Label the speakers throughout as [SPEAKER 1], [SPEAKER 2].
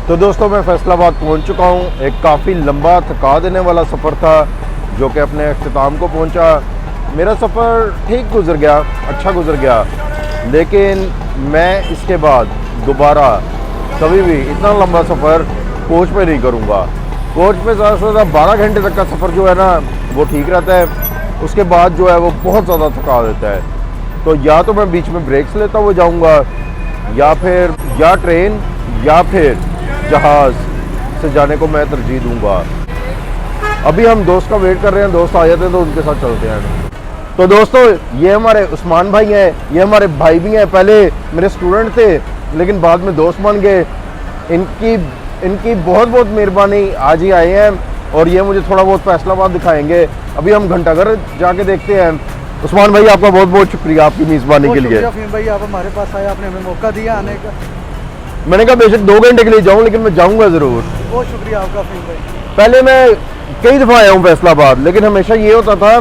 [SPEAKER 1] तो दोस्तों मैं फैसलाबाद पहुंच चुका हूं। एक काफ़ी लंबा थका देने वाला सफ़र था जो कि अपने अख्ताम को पहुंचा। मेरा सफ़र ठीक गुजर गया, अच्छा गुजर गया, लेकिन मैं इसके बाद दोबारा कभी भी इतना लंबा सफ़र कोच पे नहीं करूंगा। कोच पे ज़्यादा से ज़्यादा 12 घंटे तक का सफ़र जो है ना वो ठीक रहता है, उसके बाद जो है वो बहुत ज़्यादा थका देता है। तो या तो मैं बीच में ब्रेक्स लेता हुआ जाऊँगा या फिर या ट्रेन या फिर जहाज़ से जाने को मैं तरजीह दूंगा। अभी हम दोस्त का वेट कर रहे हैं, दोस्त आ जाते हैं तो उनके साथ चलते हैं। तो दोस्तों ये हमारे उस्मान भाई हैं, ये हमारे भाई भी हैं। पहले मेरे स्टूडेंट थे लेकिन बाद में दोस्त बन गए। इनकी बहुत बहुत मेहरबानी, आज ही आए हैं और ये मुझे थोड़ा बहुत फैसलाबाद दिखाएंगे। अभी हम घंटाघर जाके देखते हैं। उस्मान भाई आपका बहुत बहुत शुक्रिया आपकी मेज़बानी के लिए।
[SPEAKER 2] भाई आप हमारे पास आए, आपने हमें मौका दिया आने का।
[SPEAKER 1] मैंने कहा बेशक 2 घंटे के लिए जाऊं लेकिन मैं जाऊंगा ज़रूर।
[SPEAKER 2] बहुत शुक्रिया आपका फहीम भाई।
[SPEAKER 1] पहले मैं कई दफ़ा आया हूँ फैसलाबाद, लेकिन हमेशा ये होता था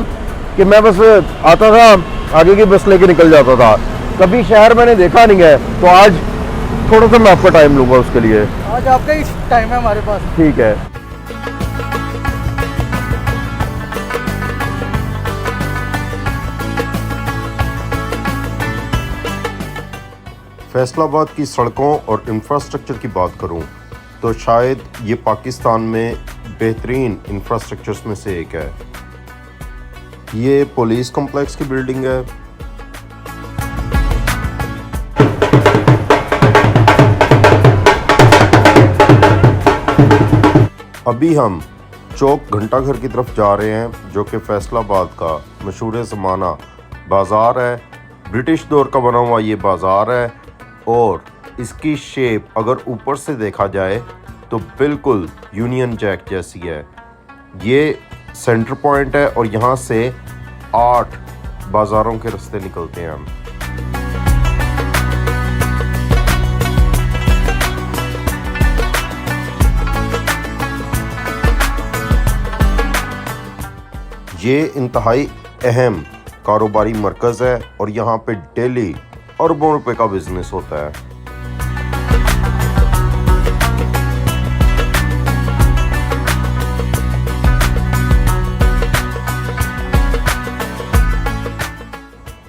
[SPEAKER 1] कि मैं बस आता था, आगे की बस लेके निकल जाता था, कभी शहर मैंने देखा नहीं है। तो आज थोड़ा सा मैं आपका टाइम लूँगा उसके लिए।
[SPEAKER 2] आज आपका ही टाइम है हमारे पास।
[SPEAKER 1] ठीक है। फैसलाबाद की सड़कों और इंफ्रास्ट्रक्चर की बात करूं तो शायद ये पाकिस्तान में बेहतरीन इंफ्रास्ट्रक्चर्स में से एक है। ये पुलिस कॉम्प्लेक्स की बिल्डिंग है। अभी हम चौक घंटाघर की तरफ जा रहे हैं जो कि फैसलाबाद का मशहूर ज़माना बाज़ार है। ब्रिटिश दौर का बना हुआ ये बाज़ार है और इसकी शेप अगर ऊपर से देखा जाए तो बिल्कुल यूनियन जैक जैसी है। ये सेंटर पॉइंट है और यहाँ से 8 बाज़ारों के रास्ते निकलते हैं हम। ये इंतहाई अहम कारोबारी मरकज़ है और यहाँ पे डेली अरबों रुपए का बिजनेस होता है।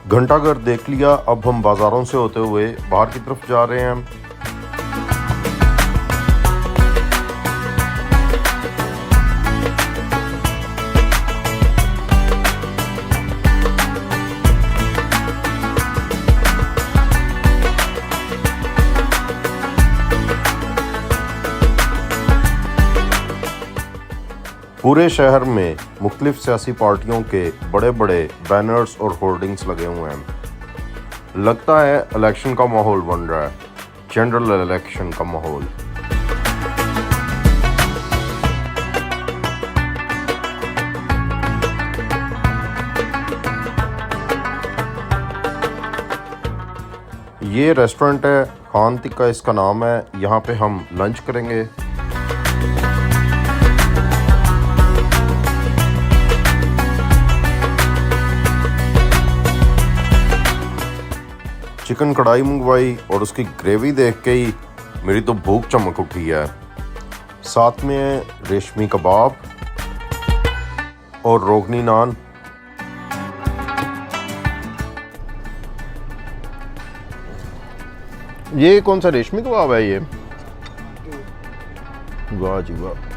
[SPEAKER 1] घंटाघर देख लिया, अब हम बाजारों से होते हुए बाहर की तरफ जा रहे हैं। पूरे शहर में मुख्तलिफ सियासी पार्टियों के बड़े बड़े बैनर्स और होर्डिंग्स लगे हुए हैं। लगता है इलेक्शन का माहौल बन रहा है, जनरल इलेक्शन का माहौल। ये रेस्टोरेंट है, खान टिक्का इसका नाम है। यहाँ पे हम लंच करेंगे। चिकन कढ़ाई मंगवाई और उसकी ग्रेवी देख के ही मेरी तो भूख चमक उठी है। साथ में है रेशमी कबाब और रोगनी नान। ये कौन सा रेशमी कबाब है ये? वाह जी वाह।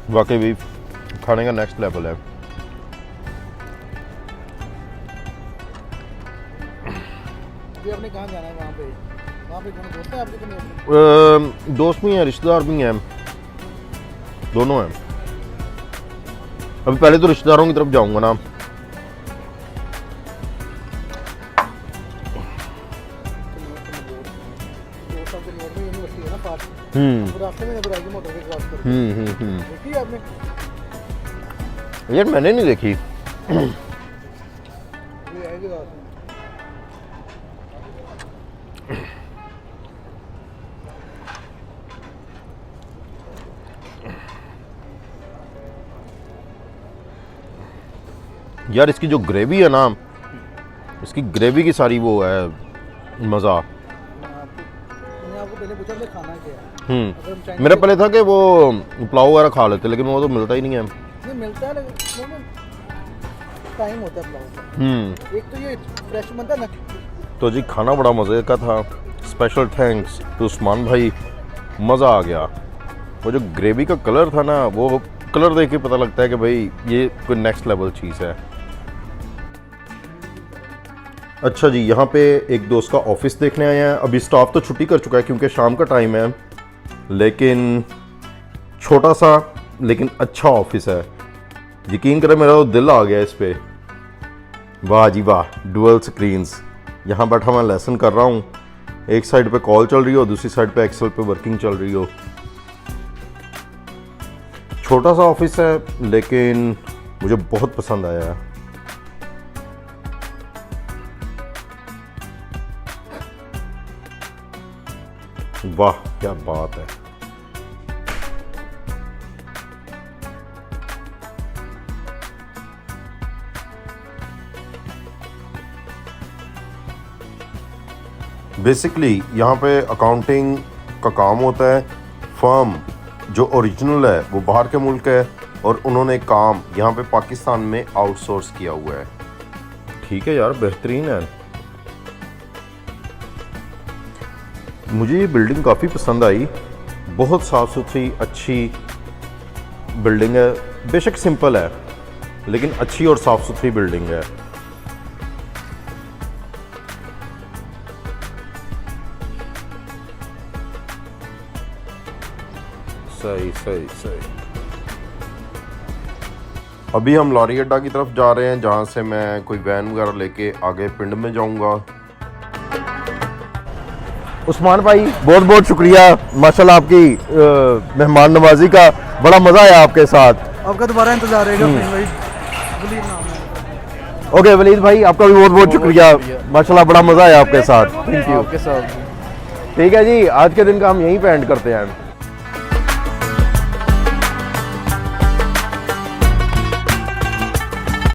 [SPEAKER 1] वाकई भी खाने का नेक्स्ट लेवल है।
[SPEAKER 2] अभी आपने कहाँ जाना है? वहाँ पे दोस्त है आपके?
[SPEAKER 1] दोस्त भी हैं, रिश्तेदार भी हैं, दोनों हैं। अभी पहले तो रिश्तेदारों की तरफ जाऊंगा ना। यार मैंने नहीं देखी। यार इसकी जो ग्रेवी है ना, इसकी ग्रेवी की सारी वो है मज़ा।
[SPEAKER 2] मैंने आपको पहले पूछा कि खाना क्या है। अगर हम चाइनीज
[SPEAKER 1] मेरा पहले था कि वो पुलाव वगैरह खा लेते, लेकिन वो तो मिलता ही नहीं है।
[SPEAKER 2] नहीं मिलता है, लेकिन टाइम होता है पुलाव का। एक तो ये फ्रेश बनता है ना।
[SPEAKER 1] तो जी खाना बड़ा मज़े का था। स्पेशल थैंक्स टू उस्मान भाई, मज़ा आ गया। वो जो ग्रेवी का कलर था ना, वो कलर देख के पता लगता है कि भाई ये कोई नेक्स्ट लेवल चीज़ है। अच्छा जी, यहाँ पे एक दोस्त का ऑफिस देखने आए हैं। अभी स्टाफ तो छुट्टी कर चुका है क्योंकि शाम का टाइम है, लेकिन छोटा सा लेकिन अच्छा ऑफिस है। यकीन करें मेरा तो दिल आ गया इस पे। वाह जी वाह, डुअल स्क्रीन्स। यहाँ बैठा मैं लेसन कर रहा हूँ, एक साइड पे कॉल चल रही हो, दूसरी साइड पे एक्सेल पे वर्किंग चल रही हो। छोटा सा ऑफिस है लेकिन मुझे बहुत पसंद आया है। वाह क्या बात है। बेसिकली यहाँ पे अकाउंटिंग का काम होता है। फर्म जो ओरिजिनल है वो बाहर के मुल्क है और उन्होंने काम यहाँ पे पाकिस्तान में आउटसोर्स किया हुआ है। ठीक है यार, बेहतरीन है। मुझे ये बिल्डिंग काफ़ी पसंद आई। बहुत साफ़ सुथरी अच्छी बिल्डिंग है। बेशक सिंपल है लेकिन अच्छी और साफ़ सुथरी बिल्डिंग है। सही सही सही। अभी हम लॉरी अड्डा की तरफ जा रहे हैं, जहाँ से मैं कोई वैन वगैरह लेके आगे पिंड में जाऊंगा। उस्मान भाई बहुत बहुत शुक्रिया माशाल्लाह आपकी मेहमान नवाजी का। बड़ा मज़ा आया आपके साथ।
[SPEAKER 2] आपका दोबारा इंतजार रहेगा भाई। वलीद नाम है।
[SPEAKER 1] ओके वलीद भाई, आपका भी बहुत बहुत शुक्रिया। माशाल्लाह बड़ा मज़ा आया आपके साथ। Thank you.
[SPEAKER 2] आपके साथ।
[SPEAKER 1] ठीक है जी, आज के दिन का हम यहीं पे एंड करते हैं।